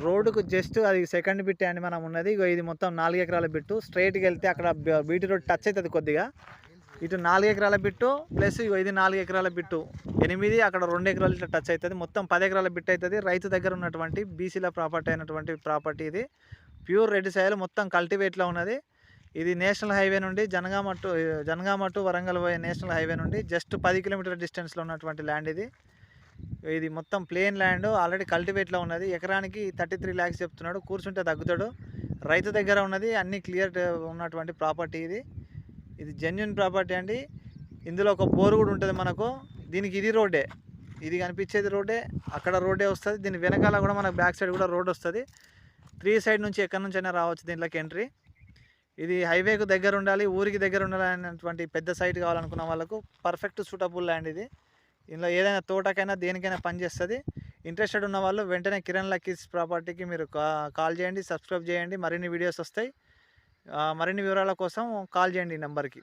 రోడ్డుకు జస్ట్ అది second bit అని మనం ఉన్నది. ఇగో ఇది మొత్తం 4 ఎకరాల బిట్టు. స్ట్రైట్‌గా వెళ్తే అక్కడ బీటీ రోడ్ టచ్ అవుతుంది కొద్దిగా. ఇటు 4 ఎకరాల బిట్టు ప్లస్ ఇగో ఇది 4 ఎకరాల బిట్టు 8, అక్కడ 2 ఎకరాలు ఇట్లా టచ్ అవుతుంది. మొత్తం 10 ఎకరాల బిట్ అవుతుంది. రైతు దగ్గర ఉన్నటువంటి బీసీల ప్రాపర్టీ అయినటువంటి ప్రాపర్టీ ఇది. ప్యూర్ రెడ్ సాయిల్, మొత్తం కల్టివేట్లో ఉన్నది. ఇది నేషనల్ హైవే నుండి జనగామ టు వరంగల్ పోయే నేషనల్ హైవే నుండి జస్ట్ 10 కిలోమీటర్ల డిస్టెన్స్లో ఉన్నటువంటి ల్యాండ్ ఇది. ఇది మొత్తం ప్లేన్ ల్యాండ్, ఆల్రెడీ కల్టివేట్లో ఉన్నది. ఎకరానికి 33 lakhs చెప్తున్నాడు. కూర్చుంటే తగ్గుతాడు. రైతు దగ్గర ఉన్నది, అన్ని క్లియర్ ఉన్నటువంటి ప్రాపర్టీ ఇది. ఇది జెన్యున్ ప్రాపర్టీ అండి. ఇందులో ఒక బోరు కూడా ఉంటుంది మనకు. దీనికి ఇది రోడ్డే, ఇది కనిపించేది రోడ్డే, అక్కడ రోడ్డే వస్తుంది. దీని వెనకాల కూడా మనకు బ్యాక్ సైడ్ కూడా రోడ్ వస్తుంది. 3 సైడ్ నుంచి ఎక్కడి నుంచి అయినా రావచ్చు దీంట్లోకి ఎంట్రీ. ఇది హైవేకు దగ్గర ఉండాలి, ఊరికి దగ్గర ఉండాలనేటువంటి పెద్ద సైట్ కావాలనుకున్న వాళ్ళకు పర్ఫెక్ట్ సూటబుల్ ల్యాండ్ ఇది. ఇందులో ఏదైనా తోటకైనా దేనికైనా పనిచేస్తుంది. ఇంట్రెస్టెడ్ ఉన్న వాళ్ళు వెంటనే కిరణ్ లక్కీస్ ప్రాపర్టీకి మీరు కాల్ చేయండి, సబ్స్క్రైబ్ చేయండి. మరిన్ని వీడియోస్ వస్తాయి. మరిన్ని వివరాల కోసం కాల్ చేయండి ఈ నెంబర్కి.